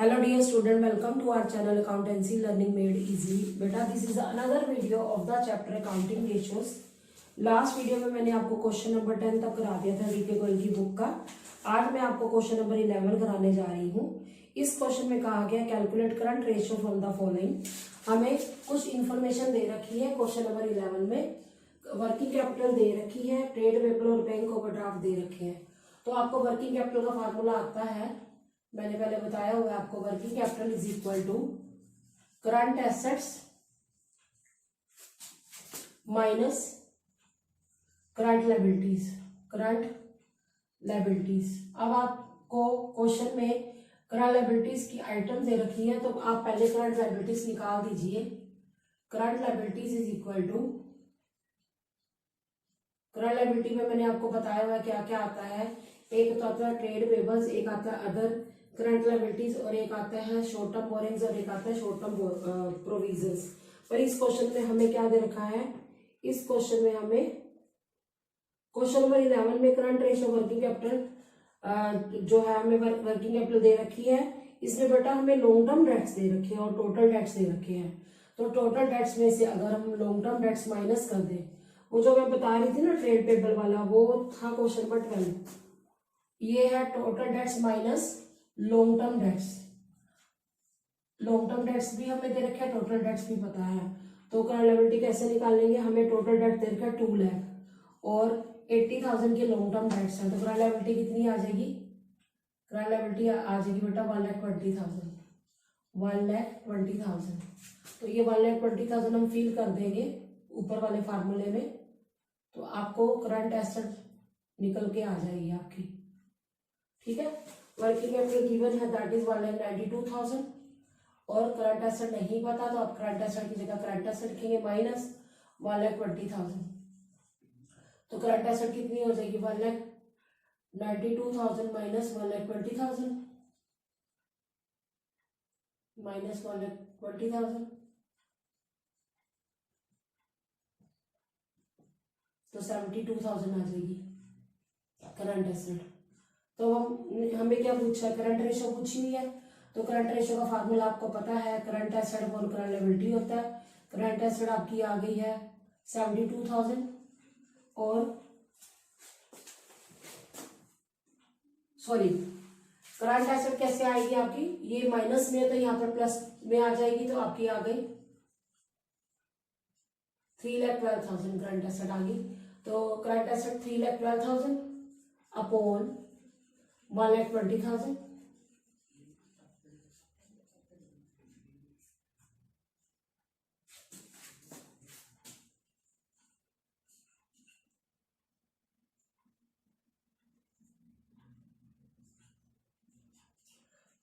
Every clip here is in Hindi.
Hello dear student, welcome to our channel Accountancy Learning Made Easy. बेटा this is another video of the chapter Accounting Ratios. Last video में मैंने आपको क्वेश्चन नंबर 10 तक करा दिया था डीके गोयल की बुक का। आज मैं आपको क्वेश्चन नंबर 11 कराने जा रही हूँ। इस क्वेश्चन में कहा गया calculate current ratio from the following. हमें कुछ इन्फॉर्मेशन दे रखी है क्वेश्चन नंबर 11 में। वर्किंग कैपिटल दे रखी है, ट्रेड पेबल और बैंक ओवरड्राफ्ट दे रखे हैं। तो आपको वर्किंग कैपिटल का फार्मूला आता है, मैंने पहले बताया हुआ है आपको। Working capital is equal to current assets minus current liabilities. अब आपको क्वेश्चन में करंट लायबिलिटीज की आइटम दे रखी है, तो आप पहले करंट लायबिलिटीज निकाल दीजिए। Current liabilities is equal to, current liability में मैंने आपको बताया हुआ क्या क्या आता है। एक तो आता है ट्रेड पेबल्स, एक आता है अदर करंट लायबिलिटीज, और एक आता है शॉर्ट टर्म बोरिंग्स, और एक आता है शॉर्ट टर्म प्रोविजंस। पर इस क्वेश्चन में हमें क्या दे रखा है, इस क्वेश्चन में हमें क्वेश्चन नंबर 11 में करंट रेशियो वर्किंग कैपिटल जो है हमें वर्किंग कैपिटल दे रखी है। इसमें बेटा हमें लॉन्ग टर्म डेट्स दे रखे हैं और टोटल डेट्स दे रखे हैं। तो टोटल डेट्स में से अगर हम लॉन्ग टर्म डेट्स माइनस कर दें, वो जो मैं बता रही थी ना ट्रेड पेबल वाला, वो था क्वेश्चन नंबर 12। ये है total debts minus long term debts. Long term debts भी हमें दे रखे हैं, टोटल डेट्स भी पता है। तो करंट लायबिलिटी कैसे निकालेंगे, हमें टोटल डेट दे रखा है 2 लाख और 80,000 के लॉन्ग टर्म डेट्स हैं। तो करंट लायबिलिटी कितनी आ जाएगी, करंट लायबिलिटी आ जाएगी बेटा 1,20,000। 1,20,000। तो ये 1,20,000 हम फिल कर देंगे ऊपर वाले फार्मूले में, तो आपको करंट एसेट निकल के आ जाएगी आपकी। ठीक है, वर्किंग कैपिटल गिवन है दैट इज 1,92,000 और करंट एसेट नहीं पता, तो आप करंट एसेट की जगह करंट एसेट लिखेंगे माइनस 1,20,000। तो करंट एसेट कितनी हो जाएगी, 1,92,000 माइनस 1,20,000 माइनस 1,20,000, तो 72,000 आ जाएगी करंट एसेट। तो हमें क्या पूछा है, करंट रेशियो पूछी हुई है। तो करंट रेशियो का फार्मूला आपको पता है, current asset upon current liability होता है। करंट एसेट आपकी आ गई है 72,000 और सॉरी करंट एसेट कैसे आएगी आपकी, ये माइनस में है तो यहाँ पर प्लस में आ जाएगी, तो आपकी आ गई 3,12,000 करंट एसेट आ गई। तो करंट एसेट 3,12,000 अपॉन 1,20,000,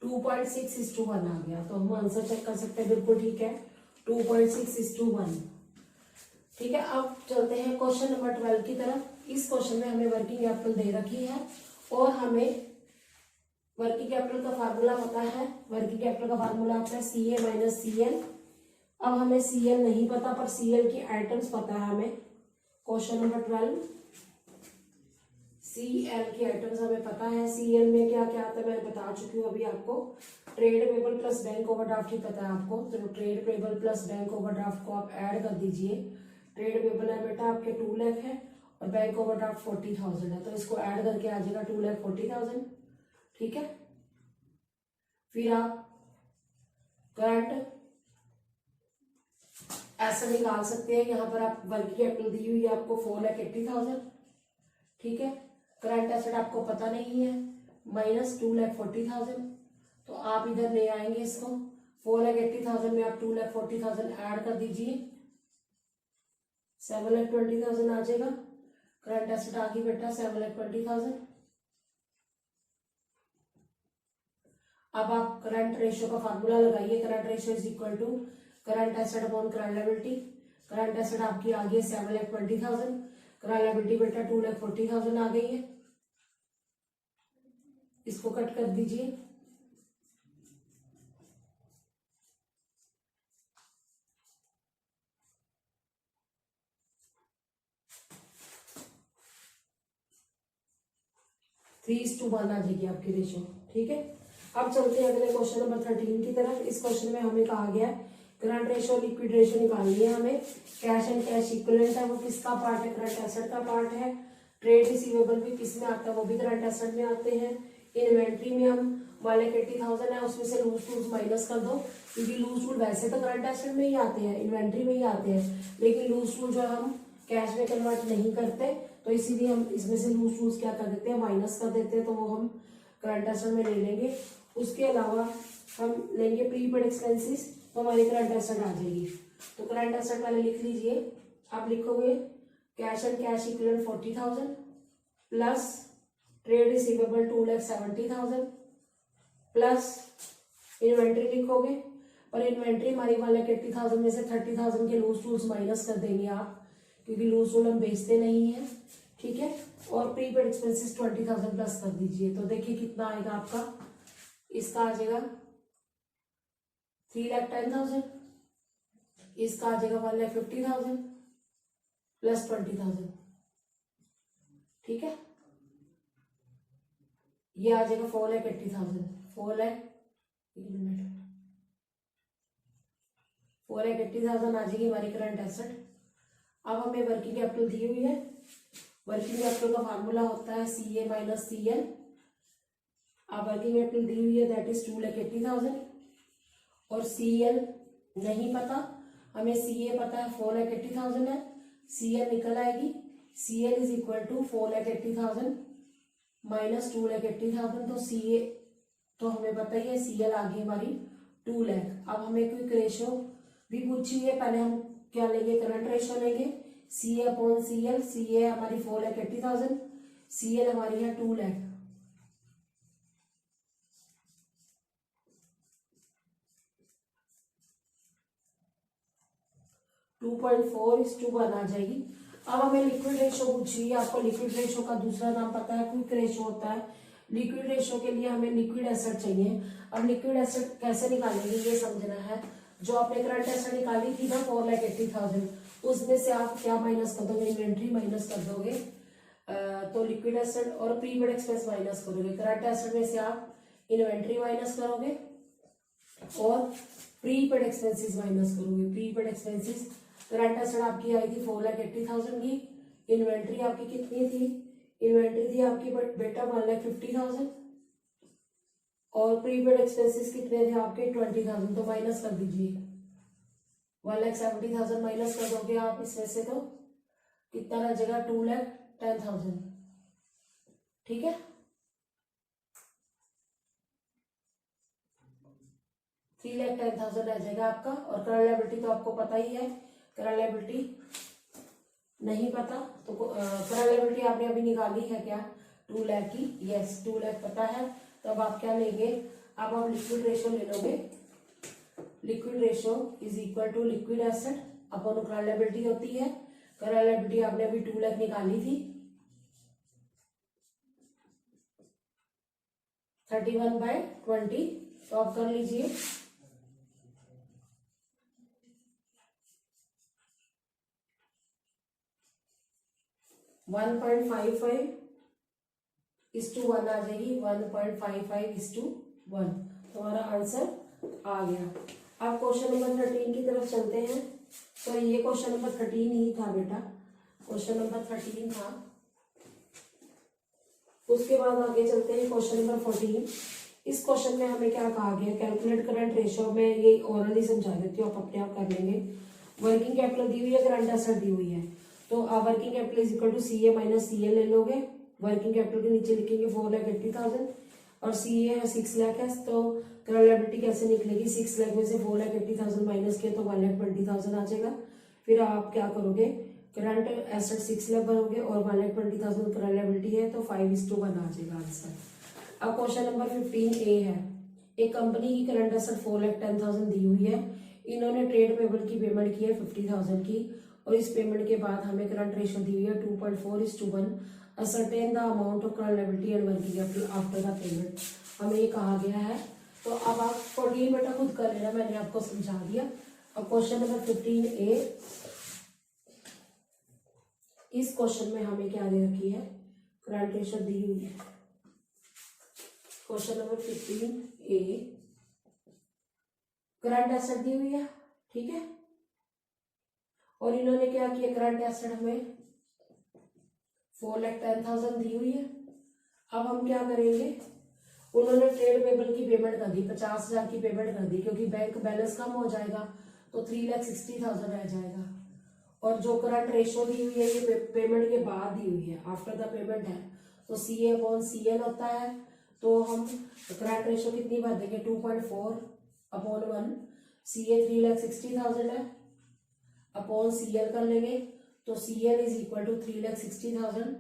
टू 2.6:1 आ गया। तो हम आंसर चेक कर सकते हैं, बिल्कुल ठीक है, 2.6:1। ठीक है, अब चलते हैं क्वेश्चन नंबर 12 की तरफ। इस क्वेश्चन में हमें वर्किंग कैपिटल दे रखी है और हमें वर्किंग कैपिटल का फार्मूला पता है। वर्किंग कैपिटल का फार्मूला आता है CA माइनस CL। अब हमें CL नहीं पता, पर CL की आइटम्स पता है हमें। क्वेश्चन नंबर 12 CL की आइटम्स हमें पता है। CL में क्या क्या आता है मैं बता चुकी हूँ अभी आपको। Trade payable plus bank overdraft ही पता है आपको, तो trade payable plus bank overdraft को आप ऐड कर दीजिए। ट्रेड पेबल है बेटा आपके 2 लाख है और बैंक ओवरड्राफ्ट 40,000 है, तो इसको ऐड करके आ जाएगा 2,40,000। ठीक है, फिर आप करंट ऐसा निकाल सकते हैं। यहाँ पर आप वर्किंग कैपिटल दी हुई है आपको 4,80,000। ठीक है, करंट एसेट आपको पता नहीं है, माइनस 2,40,000। तो आप इधर ले आएंगे इसको, 4,80,000 में आप 2,40,000 ऐड कर दीजिए, 7,20,000 आ जाएगा। करंट एसेट आ गई बेटा 7,20,000। अब आप करंट रेशियो का फार्मूला लगाइए। Current ratio is equal to current asset upon current liability. Current asset आपकी आ गई है 7,20,000, करंट लायबिलिटी बेटा 2,40,000 आ गई है। इसको कट कर दीजिए, थ्री इज टू 1 आ जाएगी आपकी रेशियो। ठीक है, अब चलते हैं अगले क्वेश्चन नंबर 13 की तरफ। इस क्वेश्चन में हमें कहा गया है करंट रेशो और लिक्विड रेशो निकालनी है हमें। कैश एंड कैश इक्विवेलेंट है, वो किसका पार्ट है? करंट एसेट का पार्ट है। ट्रेड रिसीवेबल भी किस में आता है? वो भी करंट एसेट में आते हैं। इन्वेंट्री में हम मान लें 80,000 है, उसमें से लूज टूल्स माइनस कर दो, क्योंकि लूज टूल वैसे तो करंट एसेट में ही आते हैं, इन्वेंट्री में ही आते हैं, लेकिन लूज टूल जो हम कैश में कन्वर्ट नहीं करते, तो इसीलिए हम इसमें से लूज टूल्स क्या कर देते हैं? माइनस कर देते हैं, तो वो हम करंट एसेट में ले लेंगे। उसके अलावा हम लेंगे प्रीपेड एक्सपेंसेस, तो हमारी करंट एसेट आ जाएगी। तो करंट एसेट वाले लिख लीजिए, आप लिखोगे cash and cash equivalent 40,000 plus trade receivable 2,70,000 plus inventory लिखोगे, और इन्वेंट्री हमारी 1,80,000 में से 30,000 के लूज टूल्स माइनस कर देंगे आप, क्योंकि लूज टूल हम बेचते नहीं है, ठीक है। और प्रीपेड एक्सपेंसेस 20,000 प्लस कर दीजिए, तो देखिए कितना आएगा आपका, इसका आ जाएगा 3,10,000, इसका आ जाएगा 1,50,000 प्लस 20,000, ठीक है। ये आ जाएगा 4,80,000, 4,80,000 आ जाएगी हमारी करंट एसेट। अब हमें वर्किंग कैपिटल दी हुई है। वर्किंग कैपिटल का फार्मूला होता है CA माइनस CL। अब वर्किंग कैपिटल दी हुई है, दैट इज 2,80,000, और CL नहीं पता हमें, CA पता है 4,80,000 है, CL निकल आएगी। CL is equal to 4,80,000 minus 2,80,000, तो CA तो हमें पता ही है, CL आ गई हमारी 2 लाख। अब हमें क्विक रेशो भी पूछी है, पहले हम क्या लेंगे? करंट रेशो लेंगे, CA अपॉन CL। CA हमारी 4,80,000, CL हमारी है 2 लाख। 2.4:1 आ जाएगी। अब हमें लिक्विड रेशो पूछी है, आपको लिक्विड रेशो का दूसरा नाम पता है, क्विक रेशो होता है। लिक्विड रेशो के लिए हमें लिक्विड एसेट चाहिए। अब लिक्विड एसेट कैसे निकालेंगे ये समझना है। जो आपने करंट एसेट निकाली थी ना 4,80,000, उसमें से आप क्या माइनस कर दोगे? इन्वेंट्री माइनस कर दोगे, तो लिक्विड एसेट और प्रीपेड एक्सपेंस माइनस करोगे। करंट एसेट में से आप इन्वेंट्री माइनस करोगे और प्रीपेड एक्सपेंसेस माइनस करोगे। प्रीपेड एक्सपेंसेस, करंट एसेट आपकी आई थी 4,80,000 की, इन्वेंट्री आपकी कितनी थी? इन्वेंट्री थी आपकी बेटा 1,50,000, और प्रीपेड एक्सपेंसेस कितने थे आपके? 20,000, तो माइनस कर दीजिए। 1,70,000 माइनस कर दोगे आप इसमें से, तो कितना रह जाएगा? 2,10,000, ठीक है। 3,10,000 रह जाएगा आपका। और करंट लायबिलिटी तो आपको पता ही है, करंट लायबिलिटी नहीं पता तो करंट लायबिलिटी आपने अभी निकाली है क्या? 2 लाख की, यस 2 लाख पता है। तो अब आप क्या लेंगे? अब आप लिक्विड रेशो ले लोगे। Liquid ratio is equal to liquid asset upon current liability होती है। करंट लायबिलिटी आपने अभी 2 लाख निकाली थी, 31/20, तो आप कर लीजिए। वन 1.55:1 आ जाएगी, 1.55:1, तो हमारा आंसर आ गया। अब क्वेश्चन नंबर 13 की तरफ चलते हैं। तो ये क्वेश्चन नंबर 13 ही था बेटा, क्वेश्चन नंबर 13 था। उसके बाद आगे चलते हैं क्वेश्चन नंबर 14। इस क्वेश्चन में हमें क्या कहा गया? कैलकुलेट करंट रेशो में, ये ओरली समझा देती हूँ, आप अपने आप कर लेंगे। वर्किंग कैपिटल दी हुई है, करंट एसेट दी हुई है, तो working capital is equal to CA minus CL ले लोगे। वर्किंग कैपिटल के नीचे लिखेंगे 4,80,000 और CA है 6 लाख है, तो करंट लायबिलिटी कैसे निकलेगी? 6 लाख में से 4,80,000 माइनस किया तो 1,20,000 आ जाएगा। फिर आप क्या करोगे? करंट एसेट 6 लाख भरोगे और 1,20,000 करंट लायबिलिटी है, तो 5:1 आ जाएगा आंसर। अब क्वेश्चन नंबर 15A है। एक कंपनी की करंट एसेट 4,10,000 दी हुई है, इन्होंने ट्रेड पेबल की पेमेंट की है 50,000 की, और इस पेमेंट के बाद हमें करंट रेशो दी हुई है 2.4:1। Ascertain the amount of current liability and working capital after the payment, हमें ये कहा गया है। तो अब आप 14 बेटा खुद कर लेना, मैंने आपको समझा दिया। अब क्वेश्चन नंबर 15A, इस क्वेश्चन में हमें क्या दे रखी है? करंट रेशो दी हुई है। क्वेश्चन नंबर 15 ए करंट एसेट दी हुई है, ठीक है। और इन्होंने क्या किया, करंट एसेट हमें 4,10,000 दी हुई है। अब हम क्या करेंगे, उन्होंने ट्रेड पेबल की पेमेंट कर दी, 50,000 की पेमेंट कर दी, क्योंकि बैंक बैलेंस कम हो जाएगा तो 3,60,000 रह जाएगा। और जो करंट रेशो दी हुई है ये पेमेंट के बाद दी हुई है, आफ्टर द पेमेंट है, तो CA/CL होता है। तो हम करंट रेशो कितनी भर देंगे, 2.4/1। CA 3,60,000 है, अपॉन CL कर लेंगे, तो CL is equal to 3,60,000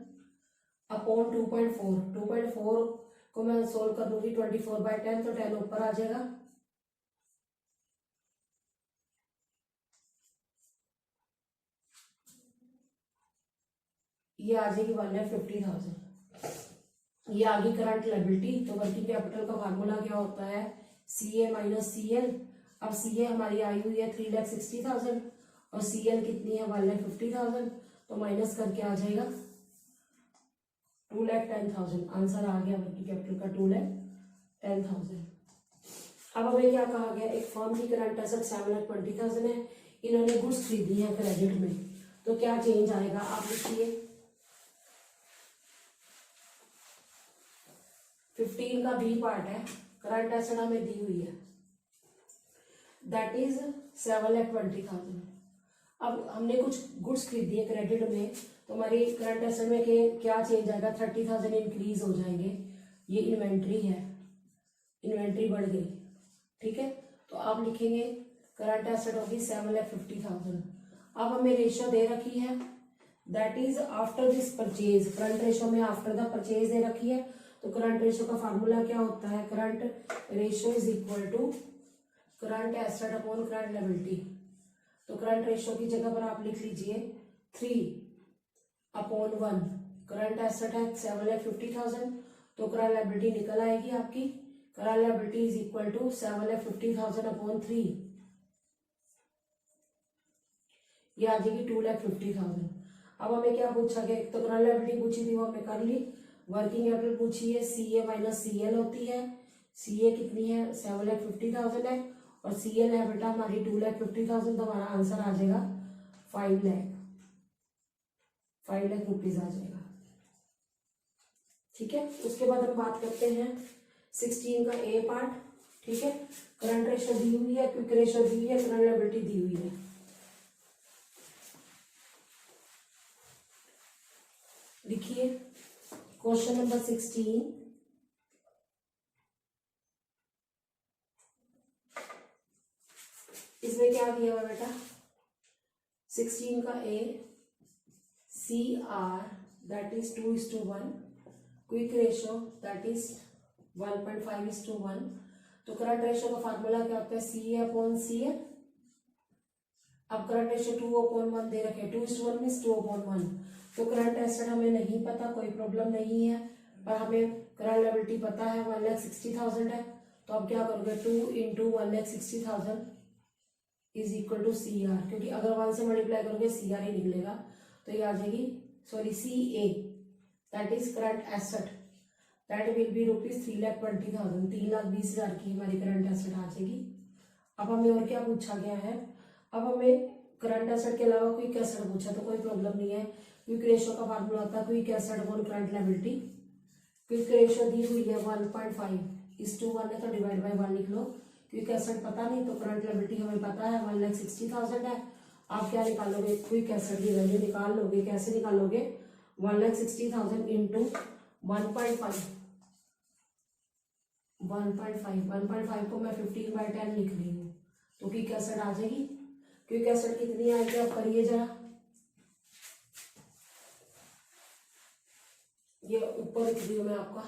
upon 2.4। 2.4 को मैं सोल्व कर दूंगी 24/10, तो 10 ऊपर आ जाएगा। ये आ जाएगी 1,50,000। ये आ गई करंट लायबिलिटी। तो वर्किंग कैपिटल का फार्मूला क्या होता है, CA-CL। अब CA हमारी आई हुई है 3,60,000 और CL कितनी है 1,50,000, तो माइनस करके आ जाएगा 2,10,000। आंसर आ गया वर्किंग कैपिटल का 2,10,000। अब हमें क्या कहा गया, एक फर्म की करंट एसेट 7,20,000 है, इन्होंने गुड्स खरीदी है क्रेडिट में, तो क्या चेंज आएगा, आप लिखिए। 15 का बी पार्ट है, करंट एसेट हमें दी हुई है, दैट इज 7,20,000। अब हमने कुछ गुड्स खरीदी है क्रेडिट में, तो हमारी करंट एसेट में क्या चेंज आएगा, 30,000 इंक्रीज हो जाएंगे। ये इन्वेंट्री है, इन्वेंट्री बढ़ गई, ठीक है। तो आप लिखेंगे करंट एसेट होगी 7,50,000। अब हमें रेशो दे रखी है, that is after this purchase. Current ratio में आफ्टर द परचेज दे रखी है, तो करंट रेशो का फार्मूला क्या होता है, current ratio is equal to current asset upon current liability. तो करंट रेशो की जगह पर आप लिख लीजिए 3/1। करंट एसेट है 7,50,000, तो करंट लायबिलिटी निकल आएगी आपकी, current liability is equal to 7,50,000 upon 3, ये आ जाएगी 2,50,000। अब हमें क्या पूछा गया, एक तो करंट लायबिलिटी पूछी थी वो हमने कर ली, वर्किंग कैपिटल पूछी है, CA-CL होती है। CA कितनी है 7,50,000 है, और CL है बेटा हमारी 2,50,000, तो हमारा आंसर आ जाएगा 5 लाख रुपीज आ जाएगा, ठीक है। उसके बाद हम बात करते हैं 16 का ए पार्ट, ठीक है। करंट रेशो दी हुई है, क्विक रेशो दी हुई है, करंट लायबिलिटी दी हुई है। लिखिए क्वेश्चन नंबर 16। इसमें क्या दिया हुआ बेटा, 16 का ए, CR that is 2:1, quick ratio that is 1.5:1। तो करंट रेशो का फार्मूला क्या होता है, CA/CL। अब करंट रेशो 2/1 दे रखे, 2:1 मीन्स 2/1। तो करंट एसेट हमें नहीं पता, कोई प्रॉब्लम नहीं है, पर हमें करंट लायबिलिटी पता है 1,60,000 है। तो अब क्या करोगे, 2 × 1,60,000 इज इक्वल टू CR, क्योंकि अगर 1 से मल्टीप्लाई करोगे CR ही निकलेगा, तो ये आ जाएगी, sorry CA that is current asset, that will be rupees 3,20,000। 3,20,000 की हमारी करंट एसेट आ जाएगी। अब हमें और क्या पूछा गया है, अब हमें करंट एसेट के अलावा क्विक एसेट पूछा, तो कोई प्रॉब्लम नहीं है। क्विक रेशो का फार्मूला होता है quick asset upon current liability. Quick ratio दी हुई है 1.5:1 है, तो डिवाइड बाय 1 लिख लो। क्विक एसेट पता नहीं, तो करंट लायबिलिटी हमें पता है 1,60,000 है। आप क्या निकालोगे, क्विक एसेट की वैल्यू निकाल लोगे, कैसे निकालोगे, 1,60,000 इंटू 1.5 1.5 को मैं 15/10 लिख रही हूँ, तो क्विक एसेट आ जाएगी। क्विक एसेट कितनी आएगी आप करिए जरा, ये ऊपर लिख रही हूँ मैं आपका,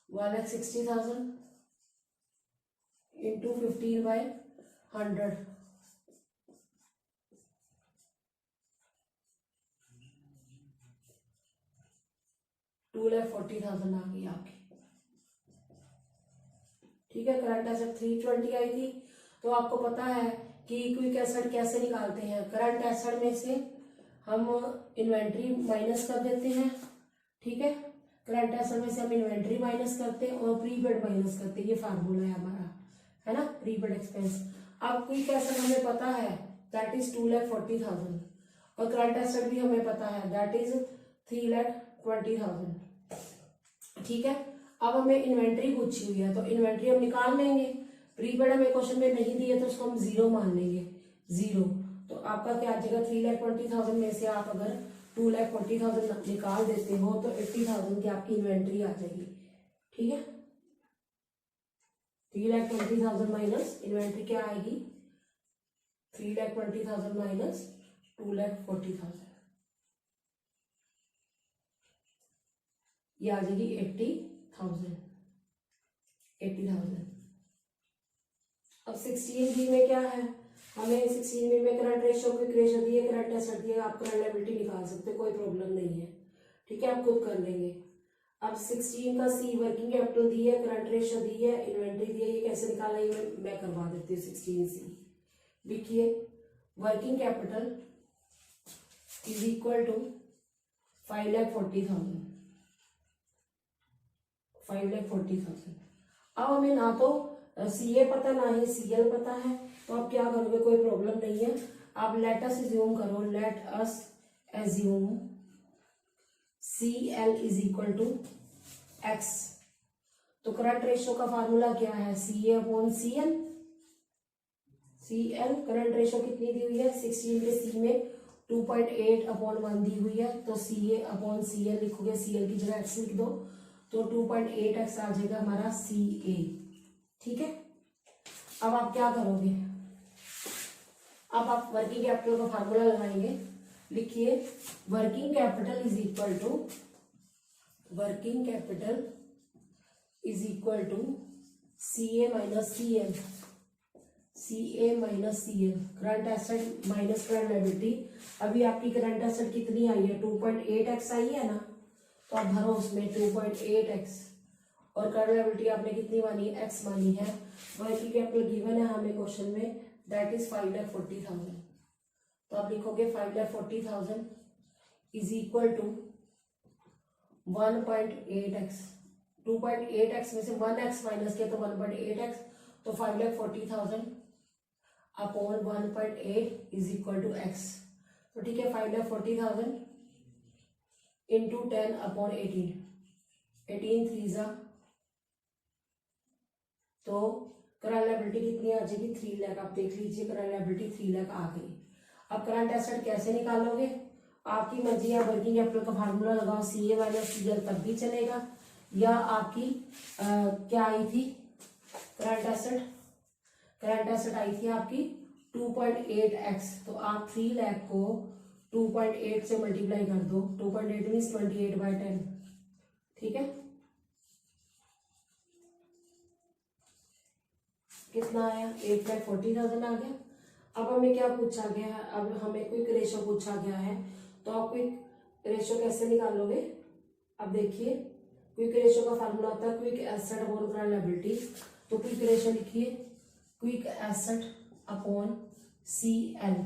1,60,000 इंटू 15/100, $2,40,000 आ गई आपकी, ठीक है। करंट एसेट 320 आई थी, तो आपको पता है कि क्विक एसेट कैसे निकालते हैं, करंट एसेट में से हम इन्वेंट्री माइनस कर देते हैं, ठीक है। करंट एसेट में से हम इन्वेंट्री माइनस करते हैं और प्रीपेड माइनस करते हैं, ये फार्मूला है हमारा, है ना, प्रीपेड एक्सपेंस। अब क्विक एसेट हमें पता है दैट इज 2,40,000 और करंट एसेट भी हमें पता है दैट इज 3,20,000। ठीक है, अब हमें इन्वेंट्री पूछी हुई है तो इन्वेंट्री हम निकाल लेंगे। प्रीपेड हमें क्वेश्चन में नहीं दिए तो उसको हम जीरो मान लेंगे, जीरो। तो आपका क्या आ जाएगा, 3,20,000 में से आप अगर 2,40,000 निकाल देते हो तो 80,000 की आपकी इन्वेंट्री आ जाएगी। ठीक है, 3,20,000 माइनस इन्वेंट्री क्या आएगी, 3,20,000 माइनस 2,40,000, ये आ जाएगी 80,000। अब 16B में क्या है, हमें 16B में करंट रेशियो, क्विक रेशियो दी है, करंट एसेट दी है, आप करंट लायबिलिटी निकाल सकते हो, कोई प्रॉब्लम नहीं है। ठीक है, आप खुद कर लेंगे। अब 16 का सी वर्किंग कैपिटल दी है, करंट रेशियो दी है, इन्वेंट्री दी है, ये कैसे निकालना है मैं करवा देती हूँ। 16C लिखिए, working capital is equal to 5,40,000, 5,40,000। अब हमें ना तो सीए पता ना ही सीएल पता है, तो आप क्या करोगे, कोई प्रॉब्लम नहीं है। आप लेट अस एज्यूम करो, let us assume CL is equal to x. तो करंट रेशियो का फार्मूला क्या है, CA upon CL। CL current ratio कितनी दी हुई है, 16 के C में 2.8 अपॉन 1 दी हुई है, तो CA अपॉन CL लिखोगे, CL की जगह x लिख दो, तो 2.8x आ जाएगा हमारा CA। ठीक है, अब आप क्या करोगे, अब आप वर्किंग कैपिटल का फार्मूला लगाएंगे। लिखिए, working capital is equal to, working capital is equal to CA minus CL, CA minus CL, current asset minus current liability. अभी आपकी करंट एसेट कितनी आई है, 2.8x आई है ना, तो आप भरो उसमें 2.8x, और करंट लायबिलिटी आपने कितनी मानी है, x मानी है। वर्किंग कैपिटल गिवन है हमें क्वेश्चन में, दैट इज 5,40,000। तो आप लिखोगे 5,40,000 is equal to 1.8x, 2.8x में से 1x माइनस किया तो 1.8x, तो 5,40,000 upon 1.8 is equal to x। तो ठीक है, 5,40,000 इंटू 10 अपॉन 18, 18 3 तो करंट लायबिलिटी कितनी आ जाएगी, 3 लाख। आप देख लीजिए, करंट लायबिलिटी 3 लाख आ गई। अब करंट एसेट कैसे निकालोगे, आपकी मर्जी है, वर्किंग कैपिटल का फार्मूला लगाओ, CA माइनस CL तब भी चलेगा, या आपकी क्या आई थी करंट एसेट, करंट एसेट आई थी आपकी 2.8x, तो आप 3 लाख को 2.8 से मल्टीप्लाई कर दो, 2.8 मीन्स 28/10। ठीक है, कितना आया, 8,40,000 आ गया। अब हमें क्या पूछा गया है, अब हमें क्विक रेशियो पूछा गया है, तो आप क्विक रेशियो कैसे निकालोगे। अब देखिए, क्विक रेशियो का फार्मूला होता है quick asset upon current liability. तो क्विक रेशियो लिखिए, क्विक एसेट अपॉन CL।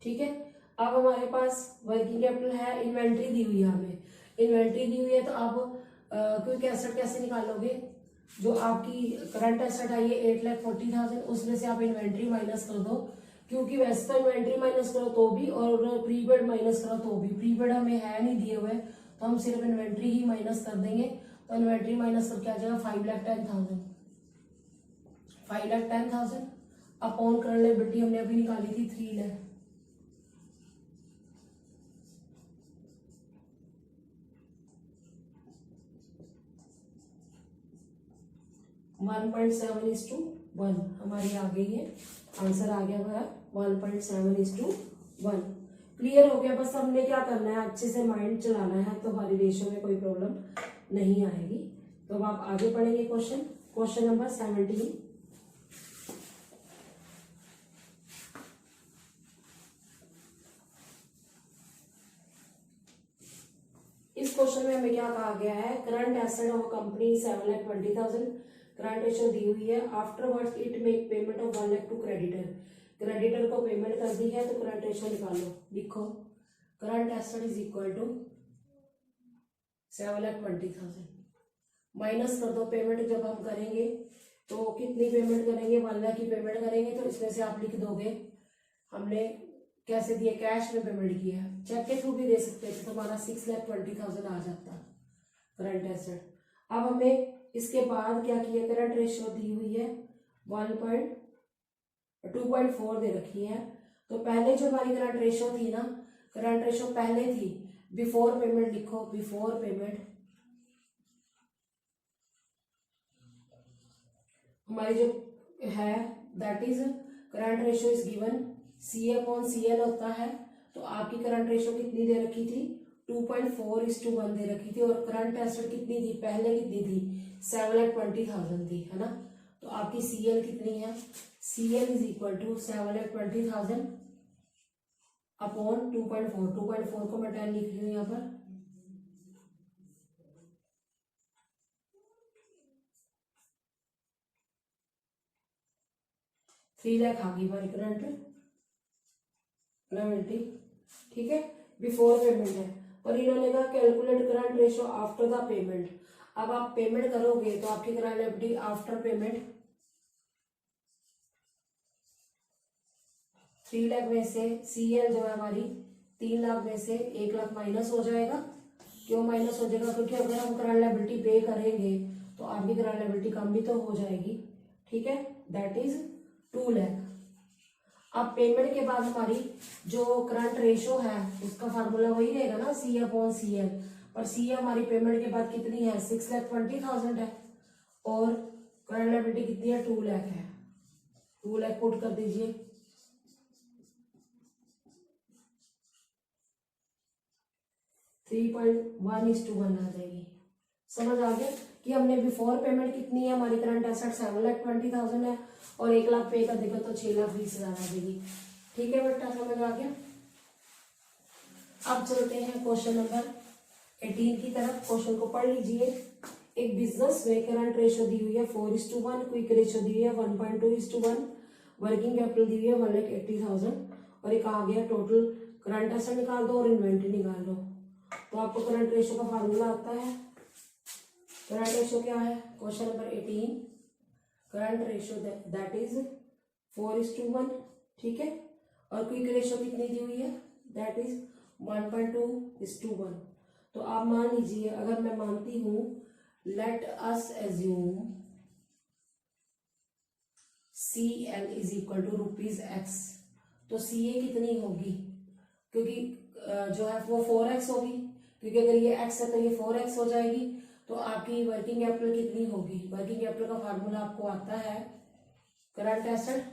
ठीक है, अब हमारे पास वर्किंग कैपिटल है, इन्वेंट्री दी हुई है, हमें इन्वेंट्री दी हुई है, तो अब क्विक एसेट कैसे निकालोगे, जो आपकी करंट एसेट आई है 8,40,000, उसमें से आप इन्वेंट्री माइनस कर दो, क्योंकि वैसे तो इन्वेंट्री माइनस करो तो भी और प्रीपेड माइनस करो तो भी, प्रीपेड हमें है नहीं दिए हुए, तो हम सिर्फ इन्वेंट्री ही माइनस कर देंगे। तो इन्वेंट्री माइनस करके आ जाएगा 5,10,000, 5,10,000 अपॉन करंट लायबिलिटी हमने अभी निकाली थी 3 लाख। वन 1.7:1 हमारी आ गई है, आंसर आ गया है 1.7:1। क्लियर हो गया, बस हमने क्या करना है, अच्छे से माइंड चलाना है, तो हमारी रेशियो में कोई प्रॉब्लम नहीं आएगी। तो अब आप आगे पढ़ेंगे क्वेश्चन नंबर 17। इस क्वेश्चन में हमें क्या कहा गया है, current asset of company 7,20,000, current ratio दी हुई है, afterwards it make payment of 1 lakh to creditor, creditor को पेमेंट कर दी है, तो करंट रेशियो निकालो। लिखो, current asset is equal to 7,20,000 minus कर दो। पेमेंट जब हम करेंगे तो कितनी पेमेंट करेंगे, 1 लाख की पेमेंट करेंगे, तो इसमें से आप लिख दोगे हमने कैसे दिए, कैश में पेमेंट किया है। चेक के थ्रू भी दे सकते थे तो हमारा 6,20,000 आ जाता करंट एसेट। अब हमें इसके बाद क्या किया, करंट रेशियो दी हुई है 2.4 दे रखी है। तो पहले जो हमारी करंट रेशियो थी ना, करंट रेशियो पहले थी बिफोर पेमेंट, लिखो बिफोर पेमेंट हमारी जो है that is current ratio is given CA/CL होता है। तो आपकी करंट रेशियो कितनी दे रखी थी, 2.4:1 दे रखी थी। और करंट एसेट कितनी थी, पहले कितनी थी, 7,20,000 थी, है ना। तो आपकी CL कितनी है, CL is equal to 7,20,000 upon 2.4। 2.4 को मैं 10 लिख रही हूँ यहाँ पर। थ्री लाख आ गई हमारी करंट लायबिलिटी, ठीक है, बिफोर पेमेंट है। और इन्होंने कहा calculate current ratio after the payment. अब आप पेमेंट करोगे तो आपकी current liability after payment 3 lakh में से CL जो है हमारी 3 लाख में से 1 लाख माइनस हो जाएगा। क्यों माइनस हो जाएगा, क्योंकि अगर हम करंट लायबिलिटी पे करेंगे तो आपकी करंट लायबिलिटी कम भी तो हो जाएगी, ठीक है, दैट इज 2 लाख। अब पेमेंट के बाद हमारी जो करंट रेशो है उसका फार्मूला वही रहेगा ना, CA/CL। और CA हमारी पेमेंट के बाद कितनी है, 6,20,000 है। और करंट लायबिलिटी कितनी है, 2 लाख है। 2 लाख पुट कर दीजिए। 3.1:1 आ जाएगी। समझ आ गया कि हमने बिफोर पेमेंट कितनी है, हमारी करंट एसेट 7,20,000 है, और 1 लाख पे कर देगा तो 6,20,000 आ जाएगी। ठीक है बेटा, समझ आ गया। अब चलते हैं क्वेश्चन नंबर 18 की तरफ। क्वेश्चन को पढ़ लीजिए। एक बिजनेस में करंट रेशियो दी हुई है 4:1, क्विक रेशियो दी हुई है 1.2:1, वर्किंग कैपिटल दी हुई है 1,80,000, और एक आ गया टोटल करंट एसेट निकाल दो और इन्वेंट्री निकाल दो। तो आपको करंट रेशियो का फार्मूला आता है। करंट रेशियो क्या है, question number 18, current ratio that is 4:1, ठीक है। और क्विक रेशियो कितनी दी हुई है, दैट इज 1.2:1। तो आप मान लीजिए, अगर मैं मानती हूं, let us assume CL is equal to ₹X, तो CA कितनी होगी, क्योंकि जो है वो 4x होगी, क्योंकि अगर ये x है तो ये 4x हो जाएगी। तो आपकी वर्किंग कैपिटल कितनी होगी, वर्किंग कैपिटल का फार्मूला आपको आता है current asset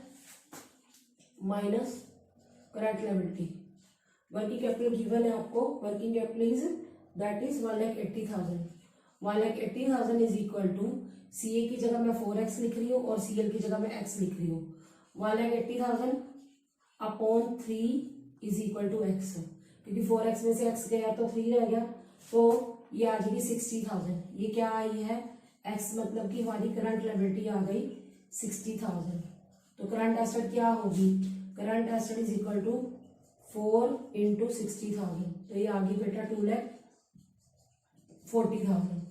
minus current liability. Working capital given है आपको, working capital is that is 1,80,000। 1,80,000 is equal to CA की जगह मैं 4x लिख रही हूँ और CL की जगह मैं x लिख रही हूँ। 1,80,000 upon 3 is equal to x, क्योंकि 4x में से x गया तो 3 रह गया, तो ये आ जाएगी 60,000। ये क्या आई है, x, मतलब कि हमारी करंट लायबिलिटी आ गई 60,000। तो करंट एसेट क्या होगी, current asset is equal to 4 × 60,000, तो ये आ गई बेटा 2,40,000।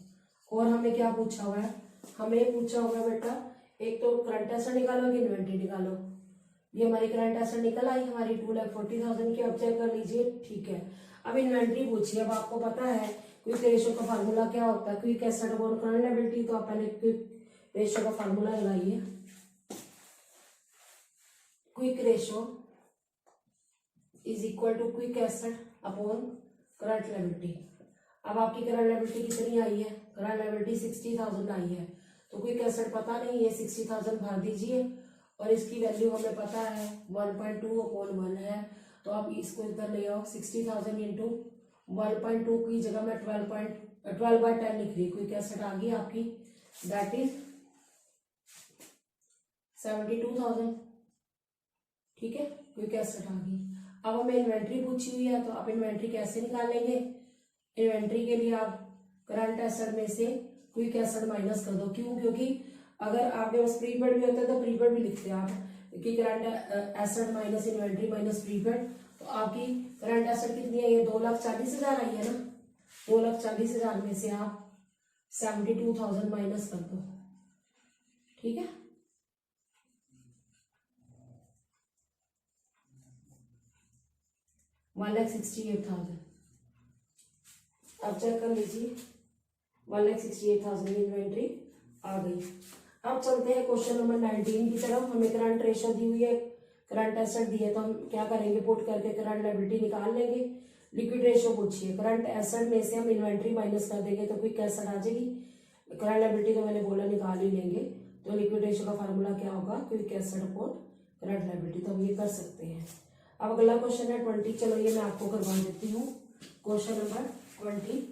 और हमें क्या पूछा हुआ है, हमें पूछा हुआ है बेटा, एक तो करंट एसेट निकालो कि इन्वेंट्री निकालो। ये हमारी करंट एसेट निकल आई हमारी 2,40,000 की। अब चेक कर लीजिए, ठीक है। अब इन्वेंट्री पूछिए। अब आपको पता है क्विक रेशियो का फार्मूला क्या होता है, quick asset upon current liability. तो आप पहले क्विक रेशियो का फार्मूला लगाइए। Quick ratio is equal to quick asset upon current liability. अब आपकी करंट लायबिलिटी कितनी आई है, करंट लायबिलिटी 60,000 आई है। तो क्विक एसेट पता नहीं है, 60,000 भर दीजिए, और इसकी वैल्यू हमें पता है 1.2/1 है। तो आप इसको इधर ले आओ, 60,000 इंटू 1.2 की जगह मैं 12/10 लिख रही। क्विक एसेट आ गई आपकी, दैट इज 72,000, ठीक है, क्विक एसेट आ गई। अब हमें इन्वेंट्री पूछी हुई है, तो आप इन्वेंट्री कैसे निकालेंगे। इन्वेंट्री के लिए आप करंट एसेट में से क्विक एसेट माइनस कर दो। क्यों, क्योंकि अगर आपके पास प्रीपेड भी होता है तो प्रीपेड भी लिखते हैं आप, कि current asset minus inventory minus prepaid. तो आपकी करंट एसेट कितनी है, ये 2,40,000 आई है ना। 2,40,000 में से आप 72,000 माइनस कर दो, ठीक है। $1,68,000 अब चेक कर लीजिए, 1,68,000 की इन्वेंट्री आ गई। अब चलते हैं क्वेश्चन नंबर 19 की तरफ। हमें करंट रेशो दी हुई है, करंट एसेट दी है, तो हम क्या करेंगे, पुट करके करंट लायबिलिटी निकाल लेंगे। लिक्विड रेशो पूछिए, करंट एसेट में से हम इन्वेंट्री माइनस कर देंगे तो क्विक एसेट आ जाएगी। करंट लायबिलिटी तो मैंने बोला निकाल ही लेंगे, तो लिक्विड रेशो का फार्मूला क्या होगा, quick asset upon current liability, तो हम ये कर सकते हैं। अब अगला क्वेश्चन है 20, चलो ये मैं आपको करवा देती हूँ। क्वेश्चन नंबर 20,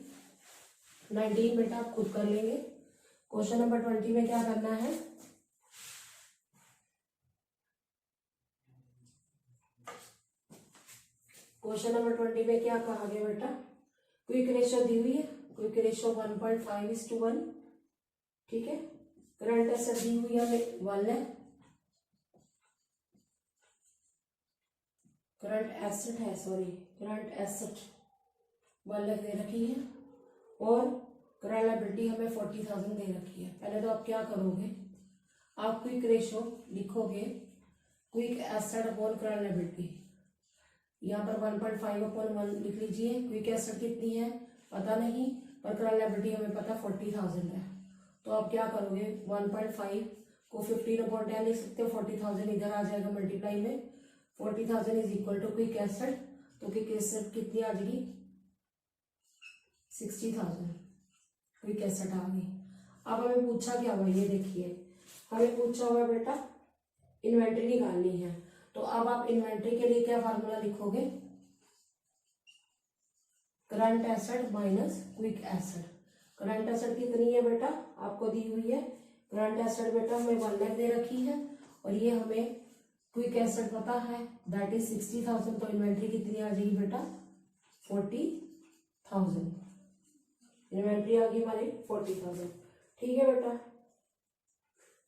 19 बेटा आप खुद कर लेंगे। क्वेश्चन नंबर 20 में क्या करना है, क्वेश्चन नंबर 20 में क्या कहा गया बेटा, क्विक रेशियो दी हुई है, क्विक रेशियो 1.5:1, ठीक है। करंट एसेट दी हुई है हमें 1 है, करंट एसेट है, सॉरी करंट एसेट 1 लाख दे रखी है, और करंट लायबिलिटी हमें 40,000 दे रखी है। पहले तो आप क्या करोगे, आप क्विक रेशियो लिखोगे, quick asset upon current liability, यहाँ पर 1.5/1 लिख लीजिए। क्विक एसेट कितनी है पता नहीं, पर करंट लायबिलिटी हमें पता 40,000 है। तो आप क्या करोगे, 1.5 को 15/10 लिख सकते हो, 40,000 इधर आ जाएगा मल्टीप्लाई में, 40,000 is equal to quick asset, तो क्विक एसेट कितनी आ जाएगी, 60,000 क्विक एसेट आ गई। अब हमें पूछा क्या हुआ, ये देखिए हमें पूछा हुआ बेटा इन्वेंट्री निकालनी है, तो अब आप इन्वेंट्री के लिए क्या फार्मूला लिखोगे, current asset minus quick asset. Current asset कितनी है बेटा आपको दी हुई है, करंट एसेट बेटा हमें 1 लाख दे रखी है, और ये हमें क्विक एसेट पता है दैट इज 60,000, तो इन्वेंट्री कितनी आ जाएगी बेटा 40,000, इन्वेंट्री आ गई हमारी 40,000, ठीक है बेटा।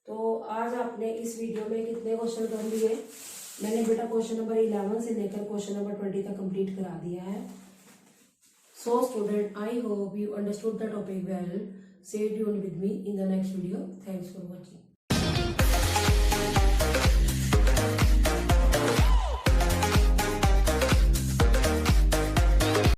तो आज आपने इस वीडियो में कितने क्वेश्चन कर लिए, मैंने बेटा क्वेश्चन नंबर 11 से लेकर क्वेश्चन नंबर 20 तक कंप्लीट करा दिया है। So student, I hope you understood the topic well. Stay tuned with me in the next video. Thanks for watching.